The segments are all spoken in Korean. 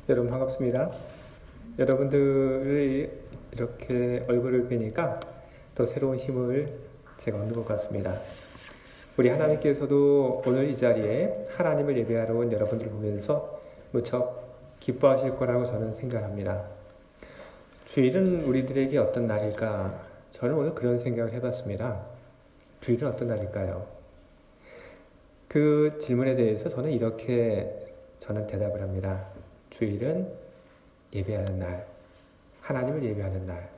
여러분 반갑습니다. 여러분들이 이렇게 얼굴을 뵈니까 또 새로운 힘을 제가 얻는 것 같습니다. 우리 하나님께서도 오늘 이 자리에 하나님을 예배하러 온 여러분들을 보면서 무척 기뻐하실 거라고 저는 생각합니다. 주일은 우리들에게 어떤 날일까? 저는 오늘 그런 생각을 해봤습니다. 주일은 어떤 날일까요? 그 질문에 대해서 저는 이렇게 대답을 합니다. 주일은 예배하는 날, 하나님을 예배하는 날.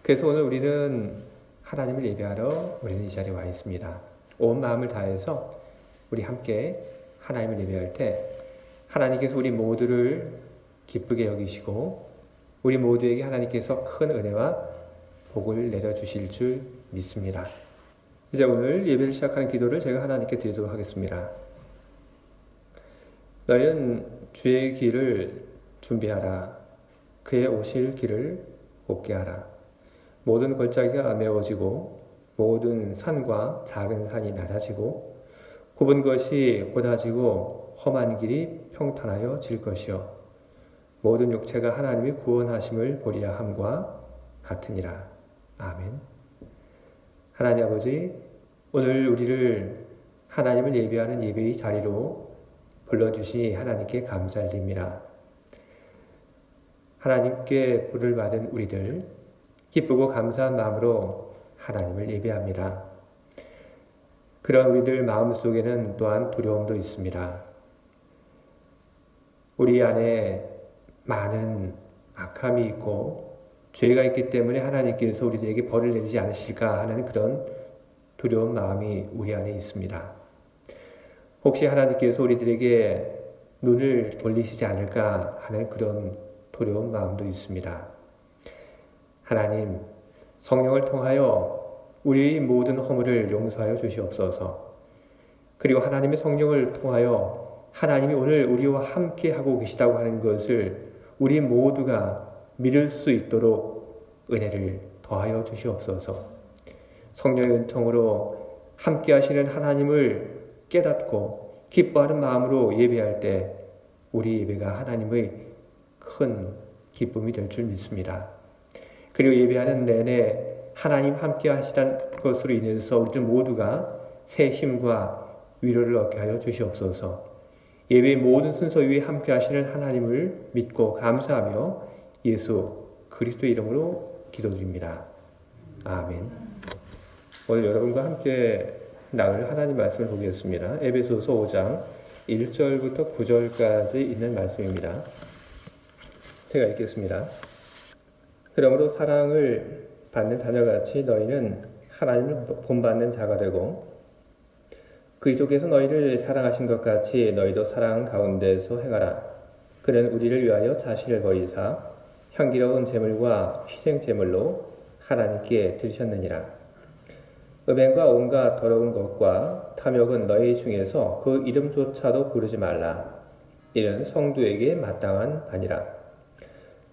그래서 오늘 우리는 하나님을 예배하러 우리는 이 자리에 와 있습니다. 온 마음을 다해서 우리 함께 하나님을 예배할 때 하나님께서 우리 모두를 기쁘게 여기시고 우리 모두에게 하나님께서 큰 은혜와 복을 내려주실 줄 믿습니다. 이제 오늘 예배를 시작하는 기도를 제가 하나님께 드리도록 하겠습니다. 너희는 주의 길을 준비하라. 그의 오실 길을 곱게 하라. 모든 골짜기가 메워지고 모든 산과 작은 산이 낮아지고 굽은 것이 곧아지고 험한 길이 평탄하여 질 것이요 모든 육체가 하나님이 구원하심을 보리라 함과 같으니라. 아멘. 하나님 아버지, 오늘 우리를 하나님을 예배하는 예배의 자리로 불러주시니 하나님께 감사드립니다. 하나님께 부를 받은 우리들 기쁘고 감사한 마음으로 하나님을 예배합니다. 그런 우리들 마음속에는 또한 두려움도 있습니다. 우리 안에 많은 악함이 있고 죄가 있기 때문에 하나님께서 우리들에게 벌을 내리지 않으실까 하는 그런 두려운 마음이 우리 안에 있습니다. 혹시 하나님께서 우리들에게 눈을 돌리시지 않을까 하는 그런 두려운 마음도 있습니다. 하나님, 성령을 통하여 우리의 모든 허물을 용서하여 주시옵소서. 그리고 하나님의 성령을 통하여 하나님이 오늘 우리와 함께 하고 계시다고 하는 것을 우리 모두가 믿을 수 있도록 은혜를 더하여 주시옵소서. 성령의 은총으로 함께 하시는 하나님을 깨닫고 기뻐하는 마음으로 예배할 때 우리 예배가 하나님의 큰 기쁨이 될 줄 믿습니다. 그리고 예배하는 내내 하나님 함께 하시던 것으로 인해서 우리들 모두가 새 힘과 위로를 얻게 하여 주시옵소서. 예배의 모든 순서 위에 함께 하시는 하나님을 믿고 감사하며 예수 그리스도의 이름으로 기도드립니다. 아멘. 오늘 여러분과 함께 나눌 하나님 말씀을 보겠습니다. 에베소서 5장 1절부터 9절까지 있는 말씀입니다. 제가 읽겠습니다. 그러므로 사랑을 받는 자녀같이 너희는 하나님을 본받는 자가 되고 그리스도께서 너희를 사랑하신 것 같이 너희도 사랑 가운데서 행하라. 그는 우리를 위하여 자신을 버리사 향기로운 제물과 희생 제물로 하나님께 드리셨느니라. 음행과 온갖 더러운 것과 탐욕은 너희 중에서 그 이름조차도 부르지 말라. 이는 성도에게 마땅한 바니라.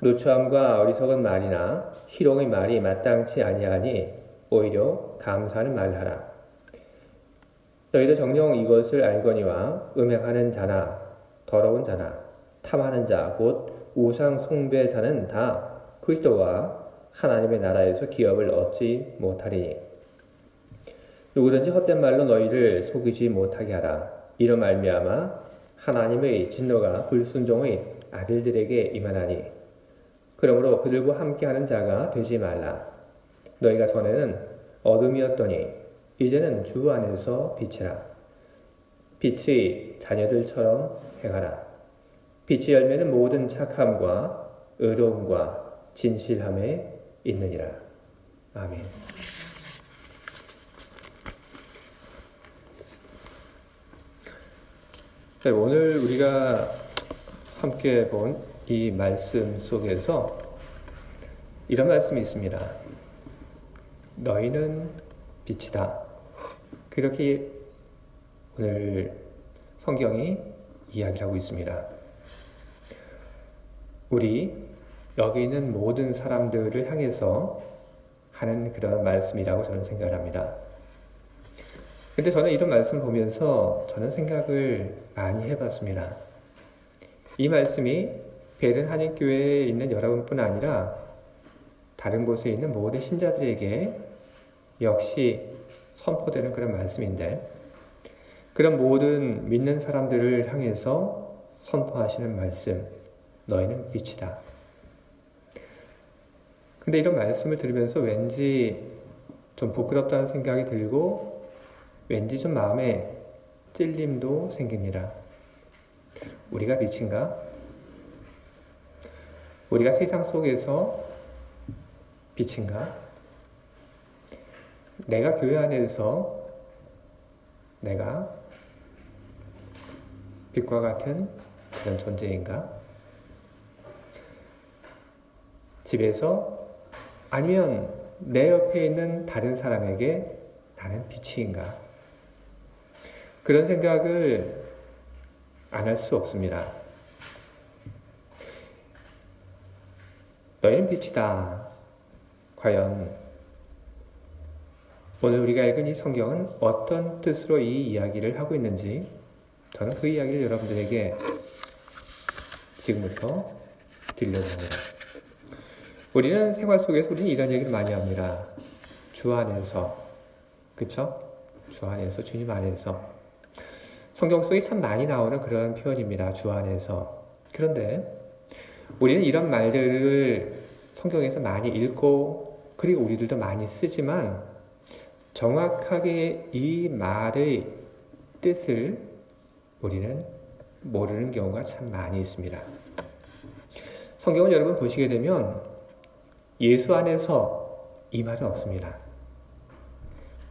누추함과 어리석은 말이나 희롱의 말이 마땅치 아니하니 오히려 감사하는 말을 하라. 너희도 정녕 이것을 알거니와 음행하는 자나 더러운 자나 탐하는 자 곧 우상 숭배자는 다 그리스도와 하나님의 나라에서 기업을 얻지 못하리니 누구든지 헛된 말로 너희를 속이지 못하게 하라. 이로 말미암아 하나님의 진노가 불순종의 아들들에게 임하나니 그러므로 그들과 함께하는 자가 되지 말라. 너희가 전에는 어둠이었더니 이제는 주 안에서 빛이라. 빛의 자녀들처럼 행하라. 빛의 열매는 모든 착함과 의로움과 진실함에 있느니라. 아멘. 네, 오늘 우리가 함께 본 이 말씀 속에서 이런 말씀이 있습니다. 너희는 빛이다. 그렇게 오늘 성경이 이야기하고 있습니다. 우리 여기 있는 모든 사람들을 향해서 하는 그런 말씀이라고 저는 생각을 합니다. 근데 저는 이런 말씀 보면서 저는 생각을 많이 해봤습니다. 이 말씀이 베른 한인교회에 있는 여러분뿐 아니라 다른 곳에 있는 모든 신자들에게 역시 선포되는 그런 말씀인데, 그런 모든 믿는 사람들을 향해서 선포하시는 말씀, 너희는 빛이다. 근데 이런 말씀을 들으면서 왠지 좀 부끄럽다는 생각이 들고 왠지 좀 마음에 찔림도 생깁니다. 우리가 빛인가? 우리가 세상 속에서 빛인가? 내가 교회 안에서 내가 빛과 같은 그런 존재인가? 집에서 아니면 내 옆에 있는 다른 사람에게 나는 빛인가? 그런 생각을 안 할 수 없습니다. 너희는 빛이다. 과연 오늘 우리가 읽은 이 성경은 어떤 뜻으로 이 이야기를 하고 있는지 저는 그 이야기를 여러분들에게 지금부터 드리려고 합니다. 우리는 생활 속에서 우리는 이런 얘기를 많이 합니다. 주 안에서, 그쵸? 주 안에서, 주님 안에서. 성경 속에 참 많이 나오는 그런 표현입니다. 주 안에서. 그런데 우리는 이런 말들을 성경에서 많이 읽고 그리고 우리들도 많이 쓰지만 정확하게 이 말의 뜻을 우리는 모르는 경우가 참 많이 있습니다. 성경을 여러분 보시게 되면 예수 안에서 이 말은 없습니다.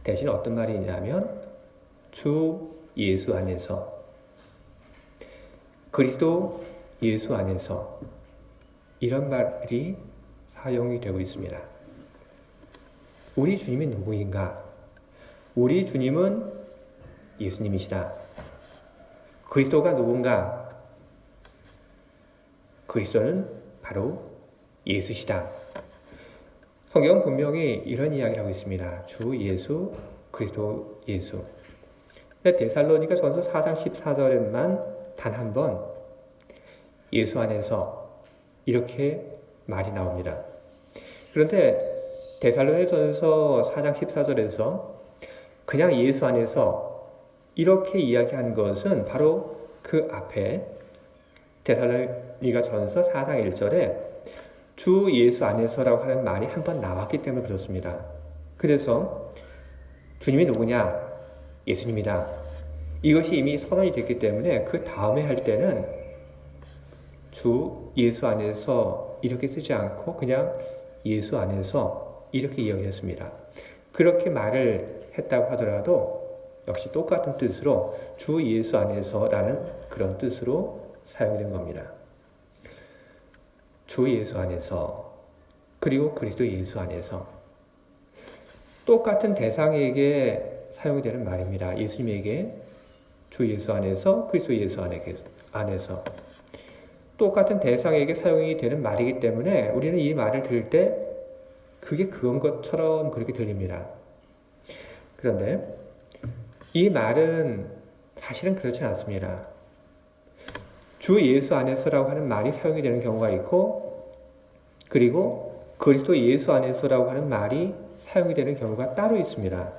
대신 어떤 말이 있냐면 주 예수 안에서, 그리스도 예수 안에서, 이런 말이 사용이 되고 있습니다. 우리 주님이 누구인가? 우리 주님은 예수님이시다. 그리스도가 누군가? 그리스도는 바로 예수시다. 성경은 분명히 이런 이야기를 하고 있습니다. 주 예수, 그리스도 예수. 근데 데살로니가 전서 4장 14절에만 단 한 번 예수 안에서 이렇게 말이 나옵니다. 그런데 데살로니가 전서 4장 14절에서 그냥 예수 안에서 이렇게 이야기한 것은 바로 그 앞에 데살로니가 전서 4장 1절에 주 예수 안에서라고 하는 말이 한 번 나왔기 때문에 그렇습니다. 그래서 주님이 누구냐? 예수님이다. 이것이 이미 선언이 됐기 때문에 그 다음에 할 때는 주 예수 안에서 이렇게 쓰지 않고 그냥 예수 안에서 이렇게 이야기했습니다. 그렇게 말을 했다고 하더라도 역시 똑같은 뜻으로 주 예수 안에서라는 그런 뜻으로 사용된 겁니다. 주 예수 안에서, 그리고 그리스도 예수 안에서 똑같은 대상에게 사용이 되는 말입니다. 예수님에게 주 예수 안에서, 그리스도 예수 안에서 똑같은 대상에게 사용이 되는 말이기 때문에 우리는 이 말을 들을 때 그게 그건 것처럼 그렇게 들립니다. 그런데 이 말은 사실은 그렇지 않습니다. 주 예수 안에서라고 하는 말이 사용이 되는 경우가 있고, 그리고 그리스도 예수 안에서라고 하는 말이 사용이 되는 경우가 따로 있습니다.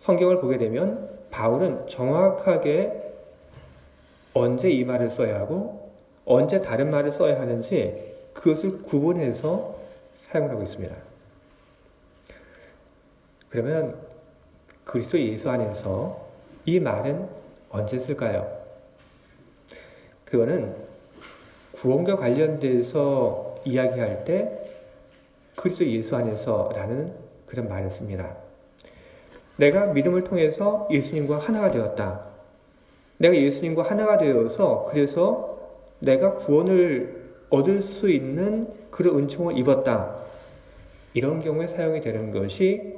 성경을 보게 되면 바울은 정확하게 언제 이 말을 써야 하고 언제 다른 말을 써야 하는지 그것을 구분해서 사용을 하고 있습니다. 그러면 그리스도 예수 안에서 이 말은 언제 쓸까요? 그거는 구원과 관련돼서 이야기할 때 그리스도 예수 안에서라는 그런 말을 씁니다. 내가 믿음을 통해서 예수님과 하나가 되었다. 내가 예수님과 하나가 되어서 그래서 내가 구원을 얻을 수 있는 그런 은총을 입었다. 이런 경우에 사용이 되는 것이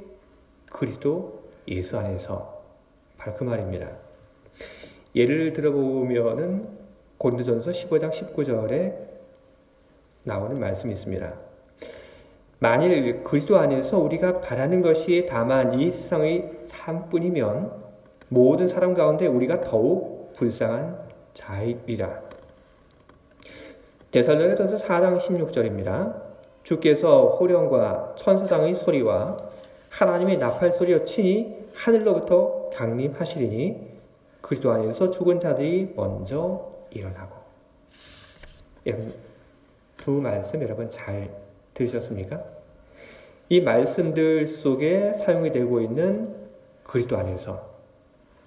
그리스도 예수 안에서, 바로 그 말입니다. 예를 들어보면은 고린도전서 15장 19절에 나오는 말씀이 있습니다. 만일 그리스도 안에서 우리가 바라는 것이 다만 이 세상의 삶뿐이면 모든 사람 가운데 우리가 더욱 불쌍한 자이리라. 데살로니가전서 4장 16절입니다. 주께서 호령과 천사장의 소리와 하나님의 나팔 소리와 친히 하늘로부터 강림하시리니 그리스도 안에서 죽은 자들이 먼저 일어나고. 여러분, 두 말씀 여러분 잘 들으셨습니까? 이 말씀들 속에 사용이 되고 있는 그리스도 안에서,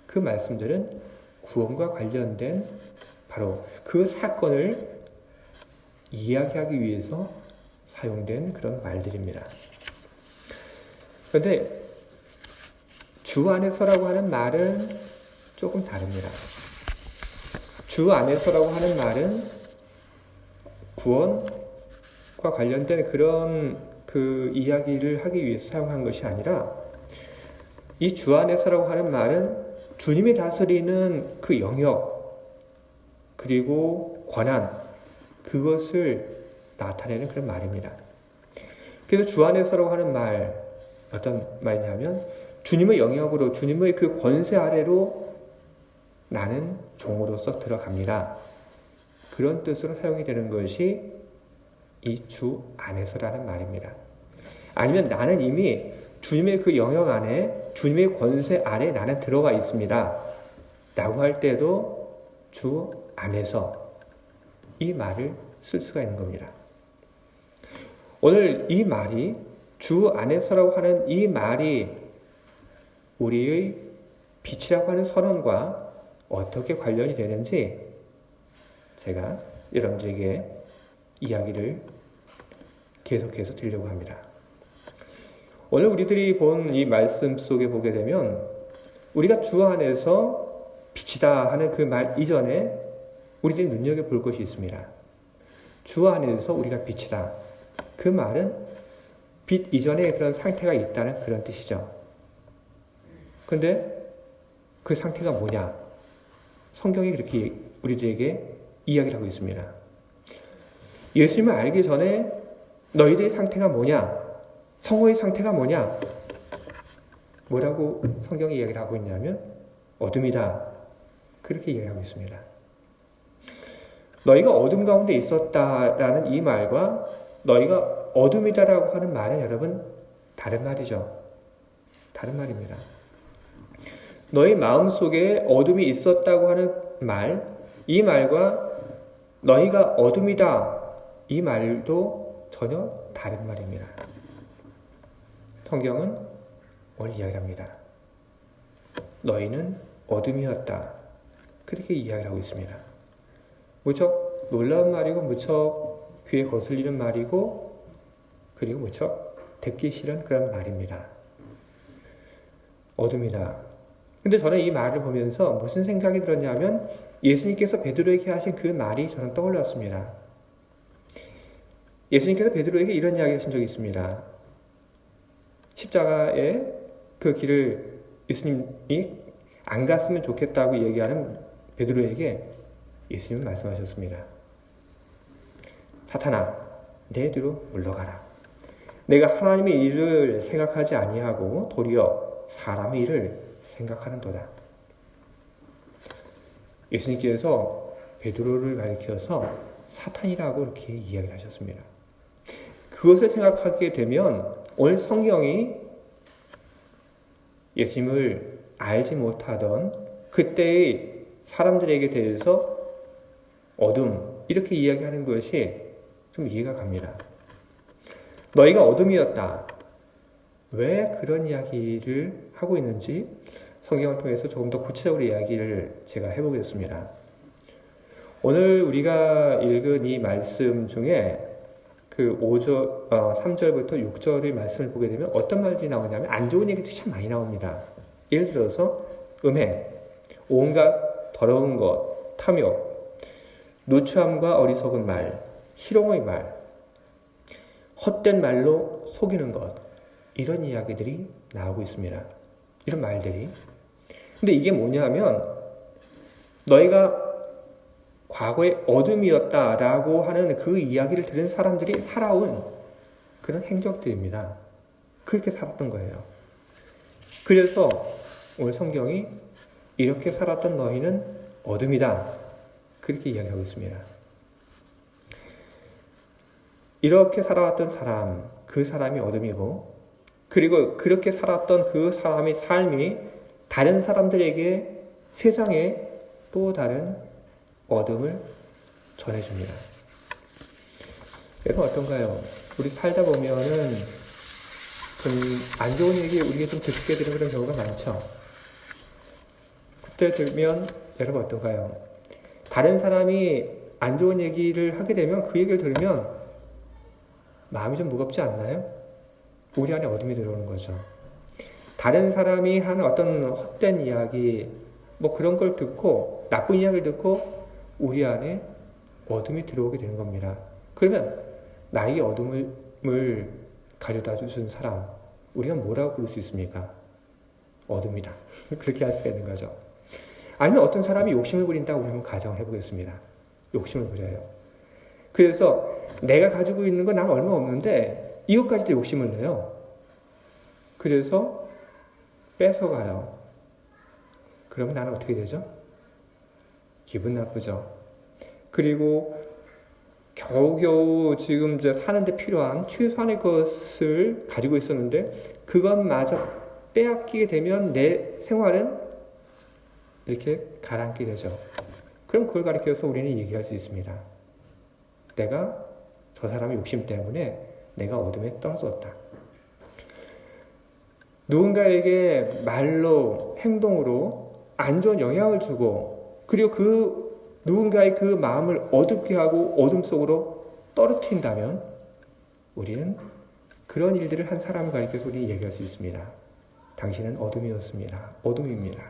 그 말씀들은 구원과 관련된 바로 그 사건을 이야기하기 위해서 사용된 그런 말들입니다. 그런데 주 안에서라고 하는 말은 조금 다릅니다. 주 안에서라고 하는 말은 구원과 관련된 그런 그 이야기를 하기 위해서 사용한 것이 아니라, 이 주 안에서라고 하는 말은 주님이 다스리는 그 영역 그리고 권한, 그것을 나타내는 그런 말입니다. 그래서 주 안에서라고 하는 말, 어떤 말이냐면 주님의 영역으로, 주님의 그 권세 아래로 나는 종으로서 들어갑니다. 그런 뜻으로 사용이 되는 것이 이 주 안에서라는 말입니다. 아니면 나는 이미 주님의 그 영역 안에, 주님의 권세 아래 나는 들어가 있습니다 라고 할 때도 주 안에서 이 말을 쓸 수가 있는 겁니다. 오늘 이 말이, 주 안에서라고 하는 이 말이 우리의 빛이라고 하는 선언과 어떻게 관련이 되는지 제가 여러분들에게 이야기를 계속해서 드리려고 합니다. 오늘 우리들이 본 이 말씀 속에 보게 되면 우리가 주 안에서 빛이다 하는 그 말 이전에 우리들이 눈여겨볼 것이 있습니다. 주 안에서 우리가 빛이다. 그 말은 빛 이전에 그런 상태가 있다는 그런 뜻이죠. 그런데 그 상태가 뭐냐? 성경이 그렇게 우리들에게 이야기를 하고 있습니다. 예수님을 알기 전에 너희들의 상태가 뭐냐? 성호의 상태가 뭐냐? 뭐라고 성경이 이야기를 하고 있냐면 어둠이다. 그렇게 이야기하고 있습니다. 너희가 어둠 가운데 있었다라는 이 말과 너희가 어둠이다라고 하는 말은 여러분 다른 말이죠. 다른 말입니다. 너희 마음속에 어둠이 있었다고 하는 말, 이 말과 너희가 어둠이다, 이 말도 전혀 다른 말입니다. 성경은 오늘 이야기합니다. 너희는 어둠이었다. 그렇게 이야기를 하고 있습니다. 무척 놀라운 말이고, 무척 귀에 거슬리는 말이고, 그리고 무척 듣기 싫은 그런 말입니다. 어둠이다. 근데 저는 이 말을 보면서 무슨 생각이 들었냐면 예수님께서 베드로에게 하신 그 말이 저는 떠올랐습니다. 예수님께서 베드로에게 이런 이야기 하신 적이 있습니다. 십자가의 그 길을 예수님이 안 갔으면 좋겠다고 얘기하는 베드로에게 예수님은 말씀하셨습니다. 사탄아, 내 뒤로 물러가라. 내가 하나님의 일을 생각하지 아니하고 도리어 사람의 일을 생각하는도다. 예수님께서 베드로를 가리켜서 사탄이라고 이렇게 이야기를 하셨습니다. 그것을 생각하게 되면 오늘 성경이 예수님을 알지 못하던 그때의 사람들에게 대해서 어둠, 이렇게 이야기하는 것이 좀 이해가 갑니다. 너희가 어둠이었다. 왜 그런 이야기를 하고 있는지 성경을 통해서 조금 더 구체적으로 이야기를 제가 해보겠습니다. 오늘 우리가 읽은 이 말씀 중에 그 3절부터 6절의 말씀을 보게 되면 어떤 말들이 나오냐면 안 좋은 얘기들이 참 많이 나옵니다. 예를 들어서 음행, 온갖 더러운 것, 탐욕, 누추함과 어리석은 말, 희롱의 말, 헛된 말로 속이는 것, 이런 이야기들이 나오고 있습니다. 이런 말들이. 근데 이게 뭐냐면 너희가 과거에 어둠이었다라고 하는 그 이야기를 들은 사람들이 살아온 그런 행적들입니다. 그렇게 살았던 거예요. 그래서 오늘 성경이 이렇게 살았던 너희는 어둠이다. 그렇게 이야기하고 있습니다. 이렇게 살아왔던 사람, 그 사람이 어둠이고, 그리고 그렇게 살았던 그 사람의 삶이 다른 사람들에게 세상에 또 다른 어둠을 전해줍니다. 여러분 어떤가요? 우리 살다 보면은 좀 안 좋은 얘기 우리가 좀 듣게 되는 그런 경우가 많죠. 그때 들으면 여러분 어떤가요? 다른 사람이 안 좋은 얘기를 하게 되면 그 얘기를 들으면 마음이 좀 무겁지 않나요? 우리 안에 어둠이 들어오는 거죠. 다른 사람이 하는 어떤 헛된 이야기, 뭐 그런 걸 듣고, 나쁜 이야기를 듣고, 우리 안에 어둠이 들어오게 되는 겁니다. 그러면, 나에게 어둠을 가져다 주신 사람, 우리가 뭐라고 부를 수 있습니까? 어둠이다. 그렇게 할 수가 있는 거죠. 아니면 어떤 사람이 욕심을 부린다고 우리 한번 가정을 해보겠습니다. 욕심을 부려요. 그래서, 내가 가지고 있는 건 난 얼마 없는데, 이것까지도 욕심을 내요. 그래서, 뺏어가요. 그러면 나는 어떻게 되죠? 기분 나쁘죠. 그리고 겨우겨우 지금 이제 사는데 필요한 최소한의 것을 가지고 있었는데 그것마저 빼앗기게 되면 내 생활은 이렇게 가라앉게 되죠. 그럼 그걸 가리켜서 우리는 얘기할 수 있습니다. 내가 저 사람의 욕심 때문에 내가 어둠에 떨어졌다. 누군가에게 말로, 행동으로 안 좋은 영향을 주고, 그리고 그 누군가의 그 마음을 어둡게 하고 어둠 속으로 떨어뜨린다면, 우리는 그런 일들을 한 사람을 가리켜서 우리 얘기할 수 있습니다. 당신은 어둠이었습니다. 어둠입니다.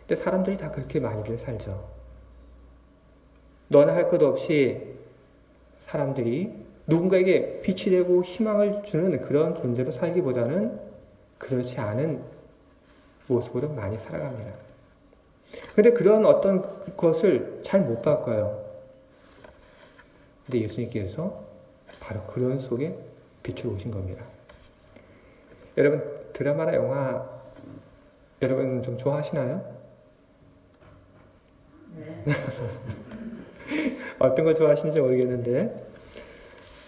근데 사람들이 다 그렇게 많이들 살죠. 너나 할 것 없이 사람들이 누군가에게 빛이 되고 희망을 주는 그런 존재로 살기보다는 그렇지 않은 모습으로 많이 살아갑니다. 그런데 그런 어떤 것을 잘 못 바꿔요. 근데 예수님께서 바로 그런 속에 빛을 오신 겁니다. 여러분 드라마나 영화 여러분 좀 좋아하시나요? 네. 어떤 거 좋아하시는지 모르겠는데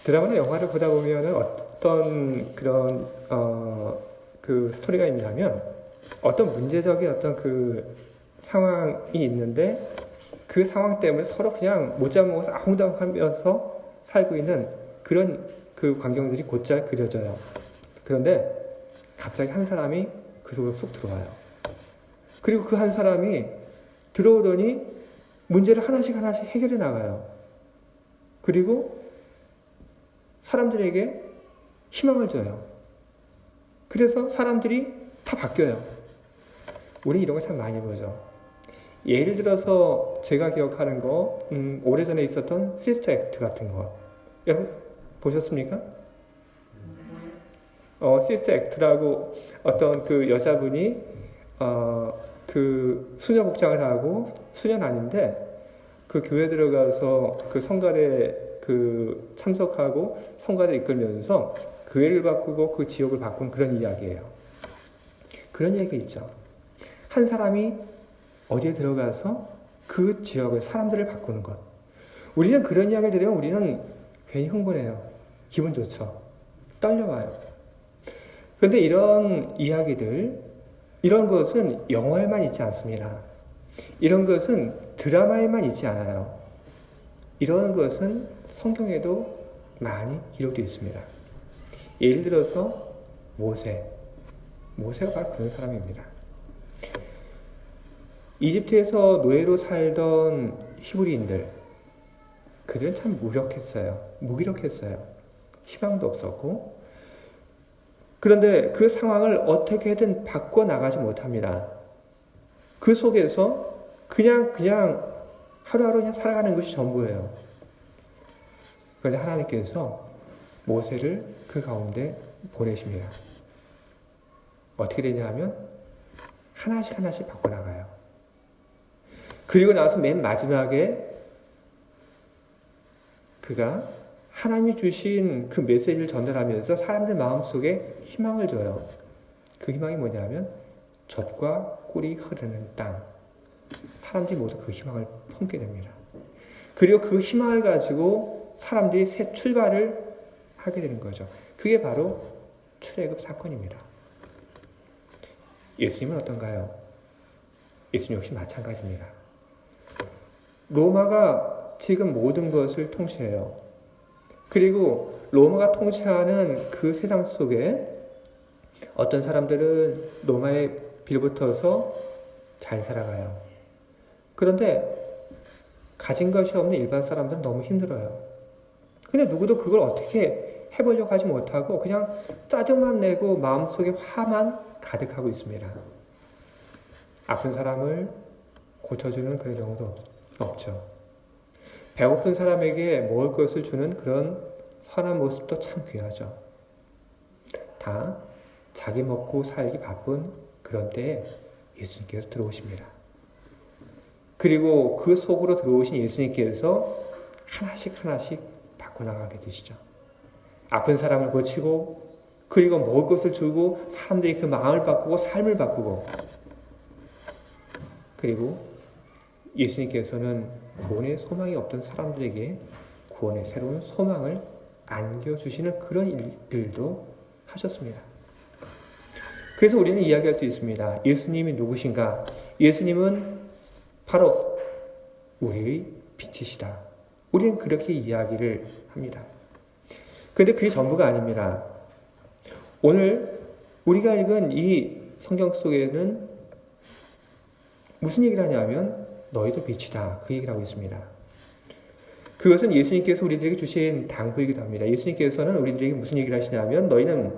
드라마나 영화를 보다 보면은 어떤 그런 그 스토리가 있냐면 어떤 문제적인 어떤 그 상황이 있는데 그 상황 때문에 서로 그냥 못 잡아먹어서 아웅다웅하면서 살고 있는 그런 그 광경들이 곧잘 그려져요. 그런데 갑자기 한 사람이 그 속으로 쏙 들어와요. 그리고 그 한 사람이 들어오더니 문제를 하나씩 해결해 나가요. 그리고 사람들에게 희망을 줘요. 그래서 사람들이 다 바뀌어요. 우리 이런 거 참 많이 보죠. 예를 들어서 제가 기억하는 거 오래전에 있었던 시스터 액트 같은 거 여러분 보셨습니까? 시스터 액트라고 어떤 그 여자분이 그 수녀 복장을 하고 수녀는 아닌데 그 교회 들어가서 그 성가대 그 참석하고 성가대 이끌면서 교회를 바꾸고 그 지역을 바꾼 그런 이야기예요. 그런 얘기 있죠. 한 사람이 어디에 들어가서 그 지역의 사람들을 바꾸는 것. 우리는 그런 이야기를 들으면 우리는 괜히 흥분해요. 기분 좋죠. 떨려와요. 그런데 이런 이야기들, 이런 것은 영화에만 있지 않습니다. 이런 것은 드라마에만 있지 않아요. 이런 것은 성경에도 많이 기록되어 있습니다. 예를 들어서 모세가 바로 그런 사람입니다. 이집트에서 노예로 살던 히브리인들, 그들은 참 무기력했어요. 희망도 없었고, 그런데 그 상황을 어떻게든 바꿔나가지 못합니다. 그 속에서 그냥 하루하루 그냥 살아가는 것이 전부예요. 그런데 하나님께서 모세를 그 가운데 보내십니다. 어떻게 되냐 하면 하나씩 바꿔나가요. 그리고 나서 맨 마지막에 그가 하나님이 주신 그 메시지를 전달하면서 사람들 마음속에 희망을 줘요. 그 희망이 뭐냐면 젖과 꿀이 흐르는 땅. 사람들이 모두 그 희망을 품게 됩니다. 그리고 그 희망을 가지고 사람들이 새 출발을 하게 되는 거죠. 그게 바로 출애굽 사건입니다. 예수님은 어떤가요? 예수님 역시 마찬가지입니다. 로마가 지금 모든 것을 통치해요. 그리고 로마가 통치하는 그 세상 속에 어떤 사람들은 로마에 빌붙어서 잘 살아가요. 그런데 가진 것이 없는 일반 사람들은 너무 힘들어요. 근데 누구도 그걸 어떻게 해보려고 하지 못하고 그냥 짜증만 내고 마음속에 화만 가득하고 있습니다. 아픈 사람을 고쳐주는 그런 경우도 없죠. 배고픈 사람에게 먹을 것을 주는 그런 선한 모습도 참 귀하죠. 다 자기 먹고 살기 바쁜 그런 때에 예수님께서 들어오십니다. 그리고 그 속으로 들어오신 예수님께서 하나씩 하나씩 바꿔나가게 되시죠. 아픈 사람을 고치고 그리고 먹을 것을 주고 사람들이 그 마음을 바꾸고 삶을 바꾸고 그리고 예수님께서는 구원의 소망이 없던 사람들에게 구원의 새로운 소망을 안겨주시는 그런 일들도 하셨습니다. 그래서 우리는 이야기할 수 있습니다. 예수님이 누구신가? 예수님은 바로 우리의 빛이시다. 우리는 그렇게 이야기를 합니다. 그런데 그게 전부가 아닙니다. 오늘 우리가 읽은 이 성경 속에는 무슨 얘기를 하냐면 너희도 빛이다. 그 얘기를 하고 있습니다. 그것은 예수님께서 우리들에게 주신 당부이기도 합니다. 예수님께서는 우리들에게 무슨 얘기를 하시냐면 너희는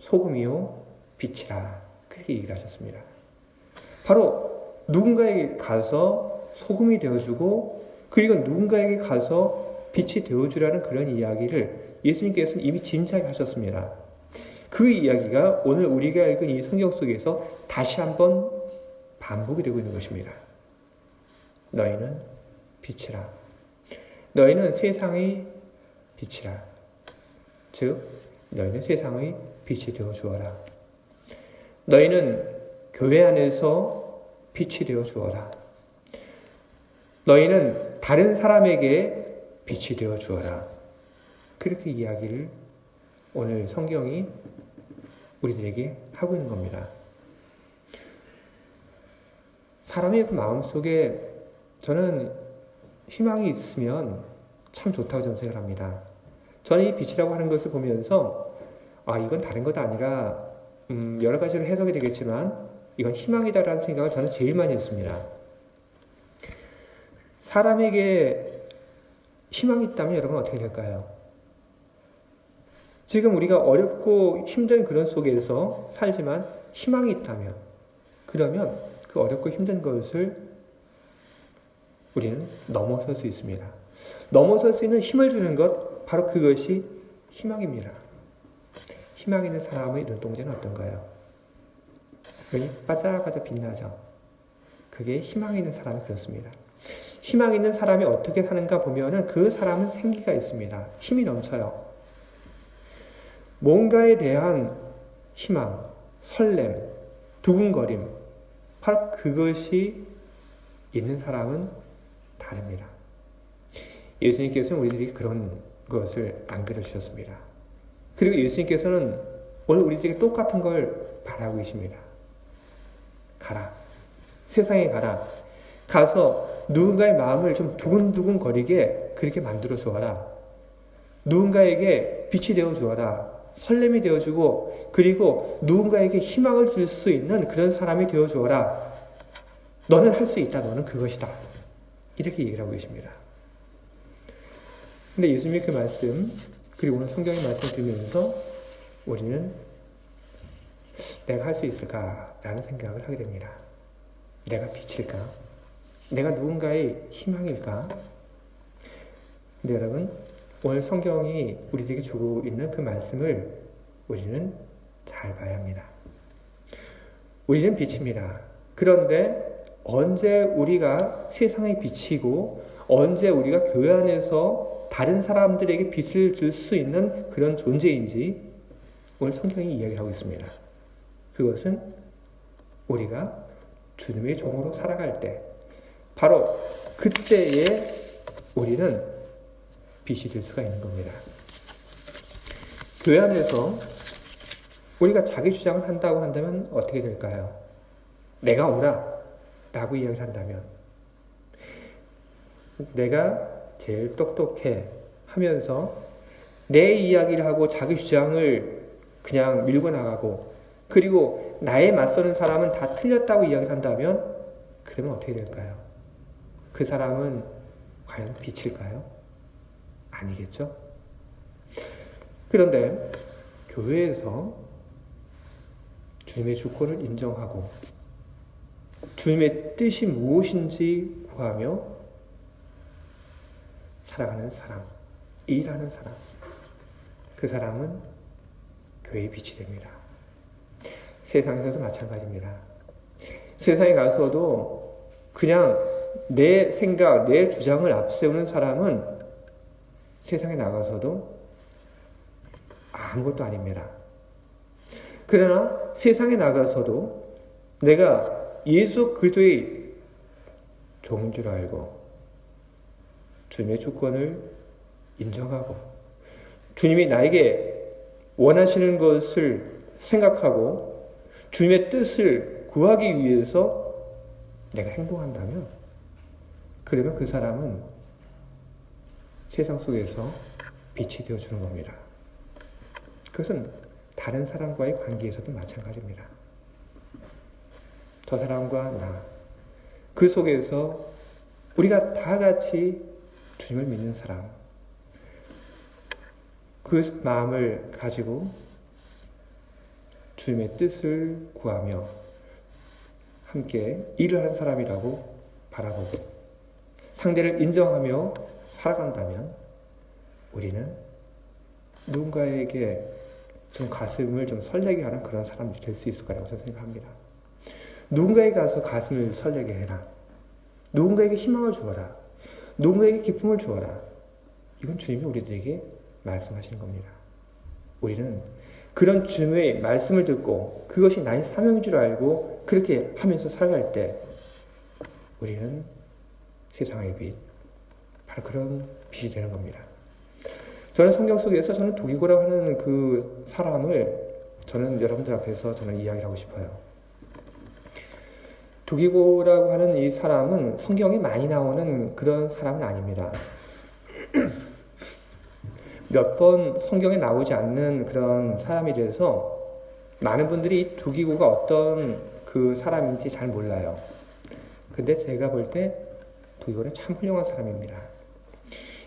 소금이요 빛이라. 그렇게 얘기를 하셨습니다. 바로 누군가에게 가서 소금이 되어주고 그리고 누군가에게 가서 빛이 되어주라는 그런 이야기를 예수님께서는 이미 진작에 하셨습니다. 그 이야기가 오늘 우리가 읽은 이 성경 속에서 다시 한번 반복이 되고 있는 것입니다. 너희는 빛이라. 너희는 세상의 빛이라. 즉 너희는 세상의 빛이 되어 주어라. 너희는 교회 안에서 빛이 되어 주어라. 너희는 다른 사람에게 빛이 되어 주어라. 그렇게 이야기를 오늘 성경이 우리들에게 하고 있는 겁니다. 사람의 그 마음속에 저는 희망이 있으면 참 좋다고 저는 생각을 합니다. 저는 이 빛이라고 하는 것을 보면서 이건 다른 것 아니라 여러 가지로 해석이 되겠지만 이건 희망이다라는 생각을 저는 제일 많이 했습니다. 사람에게 희망이 있다면 여러분 어떻게 될까요? 지금 우리가 어렵고 힘든 그런 속에서 살지만 희망이 있다면 그러면 그 어렵고 힘든 것을 우리는 넘어설 수 있습니다. 넘어설 수 있는 힘을 주는 것 바로 그것이 희망입니다. 희망 있는 사람의 눈동자는 어떤가요? 눈이 반짝반짝 빛나죠. 그게 희망 있는 사람이 그렇습니다. 희망 있는 사람이 어떻게 사는가 보면은 그 사람은 생기가 있습니다. 힘이 넘쳐요. 뭔가에 대한 희망, 설렘, 두근거림, 바로 그것이 있는 사람은 다릅니다. 예수님께서는 우리들에게 그런 것을 안겨주셨습니다. 그리고 예수님께서는 오늘 우리들에게 똑같은 걸 바라고 계십니다. 가라. 세상에 가라. 가서 누군가의 마음을 좀 두근두근 거리게 그렇게 만들어 주어라. 누군가에게 빛이 되어 주어라. 설렘이 되어 주고 그리고 누군가에게 희망을 줄 수 있는 그런 사람이 되어 주어라. 너는 할 수 있다. 너는 그것이다. 이렇게 얘기를 하고 계십니다. 근데 예수님의 그 말씀 그리고 오늘 성경의 말씀을 들으면서 우리는 내가 할 수 있을까라는 생각을 하게 됩니다. 내가 빛일까? 내가 누군가의 희망일까? 근데 여러분 오늘 성경이 우리에게 주고 있는 그 말씀을 우리는 잘 봐야 합니다. 우리는 빛입니다. 그런데 언제 우리가 세상의 빛이고 언제 우리가 교회 안에서 다른 사람들에게 빛을 줄 수 있는 그런 존재인지 오늘 성경이 이야기하고 있습니다. 그것은 우리가 주님의 종으로 살아갈 때 바로 그때에 우리는 빛이 될 수가 있는 겁니다. 교회 안에서 우리가 자기 주장을 한다고 한다면 어떻게 될까요? 내가 옳아 라고 이야기를 한다면, 내가 제일 똑똑해 하면서 내 이야기를 하고 자기 주장을 그냥 밀고 나가고, 그리고 나에 맞서는 사람은 다 틀렸다고 이야기를 한다면, 그러면 어떻게 될까요? 그 사람은 과연 빛일까요? 아니겠죠? 그런데 교회에서 주님의 주권을 인정하고 주님의 뜻이 무엇인지 구하며 살아가는 사람, 일하는 사람, 그 사람은 교회의 빛이 됩니다. 세상에서도 마찬가지입니다. 세상에 가서도 그냥 내 생각, 내 주장을 앞세우는 사람은 세상에 나가서도 아무것도 아닙니다. 그러나 세상에 나가서도 내가 예수 그리스도의 종인 줄 알고 주님의 주권을 인정하고 주님이 나에게 원하시는 것을 생각하고 주님의 뜻을 구하기 위해서 내가 행동한다면, 그러면 그 사람은 세상 속에서 빛이 되어주는 겁니다. 그것은 다른 사람과의 관계에서도 마찬가지입니다. 저 사람과 나, 그 속에서 우리가 다 같이 주님을 믿는 사람, 그 마음을 가지고 주님의 뜻을 구하며 함께 일을 하는 사람이라고 바라보고 상대를 인정하며 살아간다면 우리는 누군가에게 좀 가슴을 좀 설레게 하는 그런 사람이 될 수 있을 거라고 저는 생각합니다. 누군가에게 가서 가슴을 설레게 해라. 누군가에게 희망을 주어라. 누군가에게 기쁨을 주어라. 이건 주님이 우리들에게 말씀하시는 겁니다. 우리는 그런 주님의 말씀을 듣고 그것이 나의 사명인 줄 알고 그렇게 하면서 살아갈 때 우리는 세상의 빛, 바로 그런 빛이 되는 겁니다. 저는 성경 속에서 저는 도기고라고 하는 그 사람을 저는 여러분들 앞에서 저는 이야기를 하고 싶어요. 도기고라고 하는 이 사람은 성경에 많이 나오는 그런 사람은 아닙니다. 몇 번 성경에 나오지 않는 그런 사람이 돼서 많은 분들이 도기고가 어떤 그 사람인지 잘 몰라요. 근데 제가 볼 때 도기고는 참 훌륭한 사람입니다.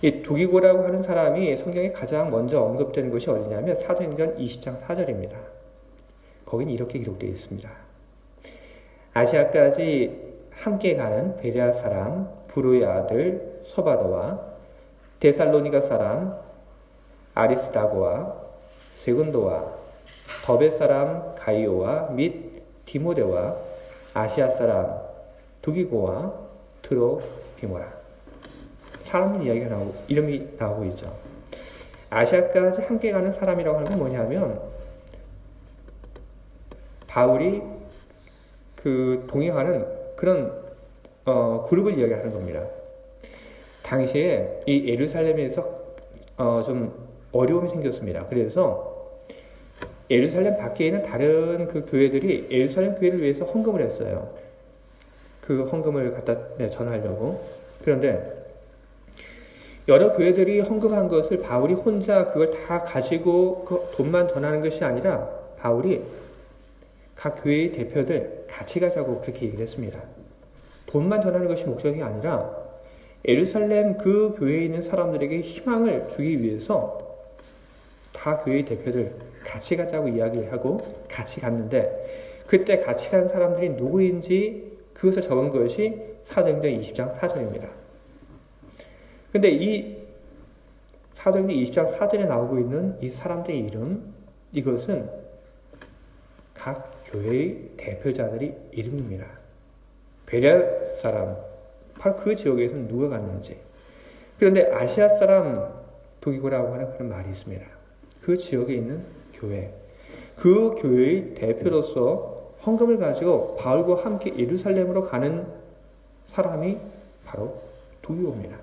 이 도기고라고 하는 사람이 성경에 가장 먼저 언급되는 것이 어디냐면 사도행전 20장 4절입니다. 거긴 이렇게 기록되어 있습니다. 아시아까지 함께 가는 베레아 사람 브루의 아들 소바더와 데살로니가 사람 아리스다고와 세군도와 더베 사람 가이오와 및 디모데와 아시아 사람 두기고와 트로피모라. 사람 이름이 나오고 있죠. 아시아까지 함께 가는 사람이라고 하는 건 뭐냐면 바울이 그 동행하는 그런 그룹을 이야기하는 겁니다. 당시에 이 예루살렘에서 좀 어려움이 생겼습니다. 그래서 예루살렘 밖에 있는 다른 그 교회들이 예루살렘 교회를 위해서 헌금을 했어요. 그 헌금을 갖다 전하려고. 그런데 여러 교회들이 헌금한 것을 바울이 혼자 그걸 다 가지고 그 돈만 전하는 것이 아니라 바울이 각 교회의 대표들 같이 가자고 그렇게 얘기를 했습니다. 돈만 전하는 것이 목적이 아니라 예루살렘 그 교회에 있는 사람들에게 희망을 주기 위해서 다 교회의 대표들 같이 가자고 이야기하고 같이 갔는데 그때 같이 간 사람들이 누구인지 그것을 적은 것이 사도행전 20장 4절입니다. 근데 이 사도행전 20장 4절에 나오고 있는 이 사람들의 이름, 이것은 각 교회의 대표자들의 이름입니다. 베레아 사람, 바로 그 지역에서는 누가 갔는지. 그런데 아시아 사람 도기고라고 하는 그런 말이 있습니다. 그 지역에 있는 교회, 그 교회의 대표로서 헌금을 가지고 바울과 함께 예루살렘으로 가는 사람이 바로 도기고입니다.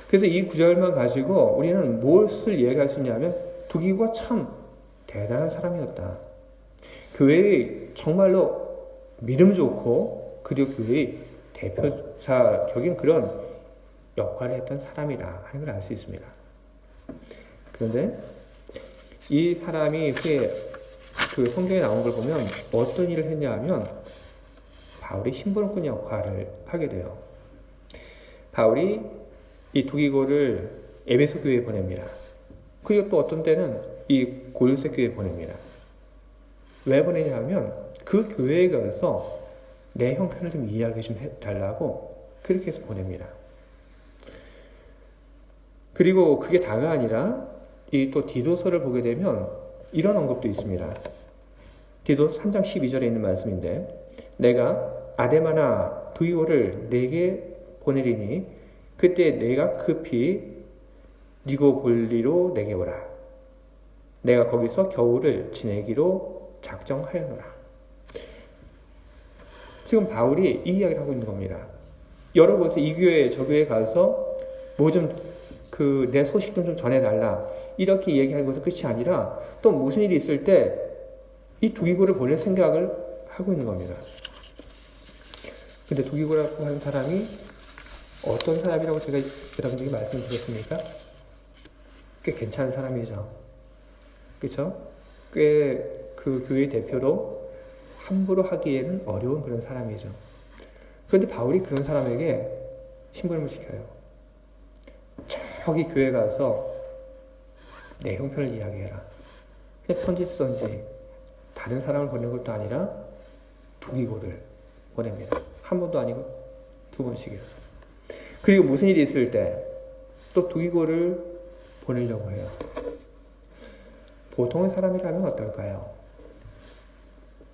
그래서 이 구절만 가지고 우리는 무엇을 이야기할 수 있냐면 두기고가 참 대단한 사람이었다. 교회의 정말로 믿음 좋고 그리고 교회의 대표자적인 그런 역할을 했던 사람이다 하는 걸 알 수 있습니다. 그런데 이 사람이 후에 그 성경에 나온 걸 보면 어떤 일을 했냐 하면 바울이 심부름꾼 역할을 하게 돼요. 바울이 이 두기고를 에베소 교회에 보냅니다. 그리고 또 어떤 때는 이 골로새 교회에 보냅니다. 왜 보내냐 하면 그 교회에 가서 내 형편을 좀 이야기 좀 해달라고 그렇게 해서 보냅니다. 그리고 그게 다가 아니라 이 또 디도서를 보게 되면 이런 언급도 있습니다. 디도서 3장 12절에 있는 말씀인데 내가 아데마나 두이오를 내게 보내리니 그때 내가 급히 니고볼리로 내게 오라. 내가 거기서 겨울을 지내기로 작정하였노라. 지금 바울이 이 이야기를 하고 있는 겁니다. 여러분께서 이 교회 저 교회에 가서 뭐 좀 내 소식 좀 전해달라 이렇게 얘기하는 것은 끝이 아니라 또 무슨 일이 있을 때 이 두기고를 보낼 생각을 하고 있는 겁니다. 근데 두기고라고 하는 사람이 어떤 사람이라고 제가 여러분들에게 말씀드렸습니까? 꽤 괜찮은 사람이죠. 그렇죠? 꽤 그 교회 대표로 함부로 하기에는 어려운 그런 사람이죠. 그런데 바울이 그런 사람에게 심부름을 시켜요. 저기 교회 가서 내 형편을 이야기해라. 그냥 편지 쓰던지 다른 사람을 보낸 것도 아니라 두기고를 보냅니다. 한 번도 아니고 두 번씩이요. 그리고 무슨 일이 있을 때 또 두기고를 보내려고 해요. 보통의 사람이라면 어떨까요?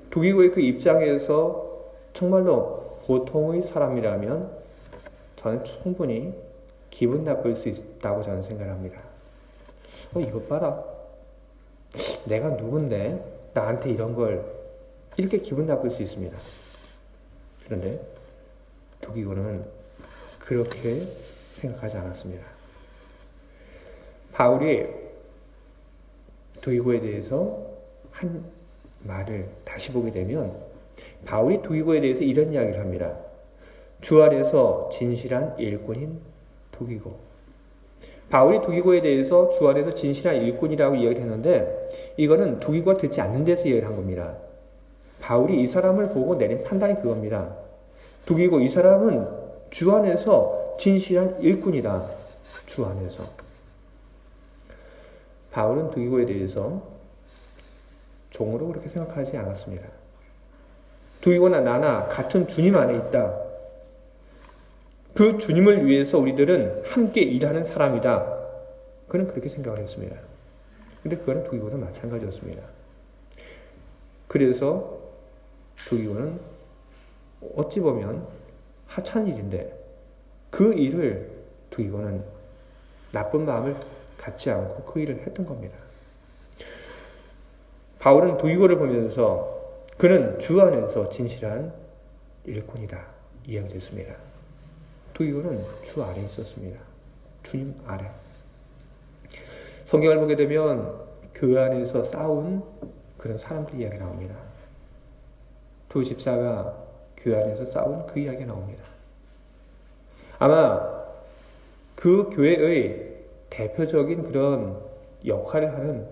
두기고의 그 입장에서 정말로 보통의 사람이라면 저는 충분히 기분 나쁠 수 있다고 저는 생각합니다. 이것 봐라. 내가 누군데 나한테 이런 걸 이렇게 기분 나쁠 수 있습니다. 그런데 두기고는 그렇게 생각하지 않았습니다. 바울이 두기고에 대해서 한 말을 다시 보게 되면 바울이 두기고에 대해서 이런 이야기를 합니다. 주 안에서 진실한 일꾼인 두기고. 바울이 두기고에 대해서 주 안에서 진실한 일꾼이라고 이야기를 했는데 이거는 두기고가 듣지 않는 데서 이야기를 한 겁니다. 바울이 이 사람을 보고 내린 판단이 그겁니다. 두기고 이 사람은 주 안에서 진실한 일꾼이다. 주 안에서. 바울은 두기고에 대해서 종으로 그렇게 생각하지 않았습니다. 두기고나 나나 같은 주님 안에 있다. 그 주님을 위해서 우리들은 함께 일하는 사람이다. 그는 그렇게 생각을 했습니다. 근데 그거는 두기고도 마찬가지였습니다. 그래서 두기고는 어찌 보면 하찮은 일인데 그 일을 두기고는 나쁜 마음을 갖지 않고 그 일을 했던 겁니다. 바울은 두기고를 보면서 그는 주 안에서 진실한 일꾼이다 이야기했습니다. 두기고는 주 아래에 있었습니다. 주님 아래. 성경을 보게 되면 교회 안에서 싸운 그런 사람들 이야기 나옵니다. 두 집사가 교회 안에서 싸운 그 이야기 나옵니다. 아마 그 교회의 대표적인 그런 역할을 하는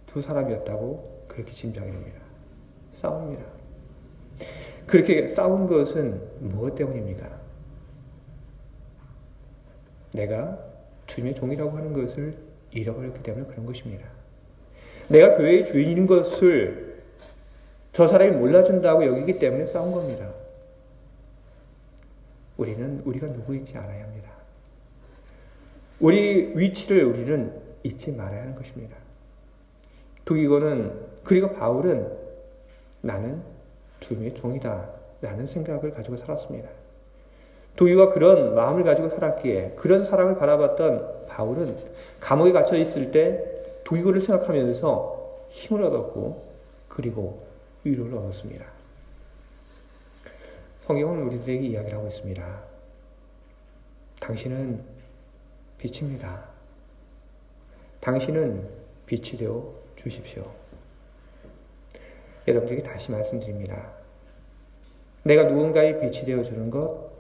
두 사람이었다고 그렇게 짐작이 됩니다. 싸웁니다. 그렇게 싸운 것은 무엇 때문입니까? 내가 주님의 종이라고 하는 것을 잃어버렸기 때문에 그런 것입니다. 내가 교회의 주인인 것을 저 사람이 몰라준다고 여기기 때문에 싸운 겁니다. 우리가 누구인지 알아야 합니다. 우리 위치를 우리는 잊지 말아야 하는 것입니다. 두기고는 그리고 바울은 나는 주님의 종이다 라는 생각을 가지고 살았습니다. 두기고가 그런 마음을 가지고 살았기에 그런 사람을 바라봤던 바울은 감옥에 갇혀 있을 때 두기고를 생각하면서 힘을 얻었고 그리고 위로를 얻었습니다. 성경은 우리들에게 이야기를 하고 있습니다. 당신은 빛입니다. 당신은 빛이 되어 주십시오. 여러분들에게 다시 말씀드립니다. 내가 누군가의 빛이 되어 주는 것,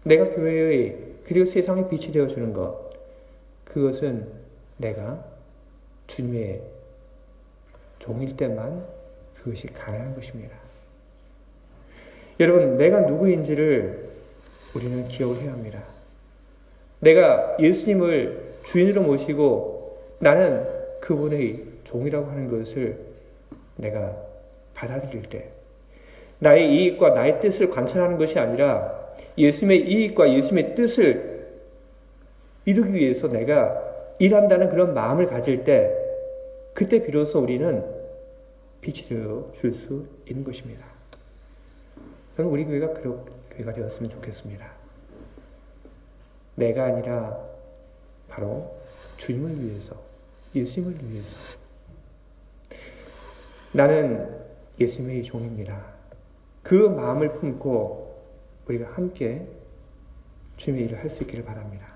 내가 교회의 그리고 세상의 빛이 되어 주는 것, 그것은 내가 주님의 종일 때만 그것이 가능한 것입니다. 여러분, 내가 누구인지를 우리는 기억을 해야 합니다. 내가 예수님을 주인으로 모시고 나는 그분의 종이라고 하는 것을 내가 받아들일 때, 나의 이익과 나의 뜻을 관찰하는 것이 아니라 예수님의 이익과 예수님의 뜻을 이루기 위해서 내가 일한다는 그런 마음을 가질 때, 그때 비로소 우리는 빛이 되어 줄 수 있는 것입니다. 저는 우리 교회가 그런 교회가 되었으면 좋겠습니다. 내가 아니라 바로 주님을 위해서, 예수님을 위해서. 나는 예수님의 종입니다. 그 마음을 품고 우리가 함께 주님의 일을 할 수 있기를 바랍니다.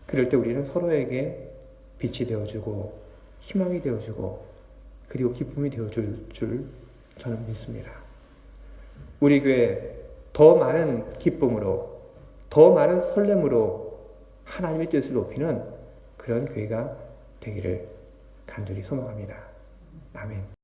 그럴 때 우리는 서로에게 빛이 되어주고 희망이 되어주고 그리고 기쁨이 되어줄 줄 저는 믿습니다. 우리 교회 더 많은 기쁨으로, 더 많은 설렘으로 하나님의 뜻을 높이는 그런 교회가 되기를 간절히 소망합니다. 아멘.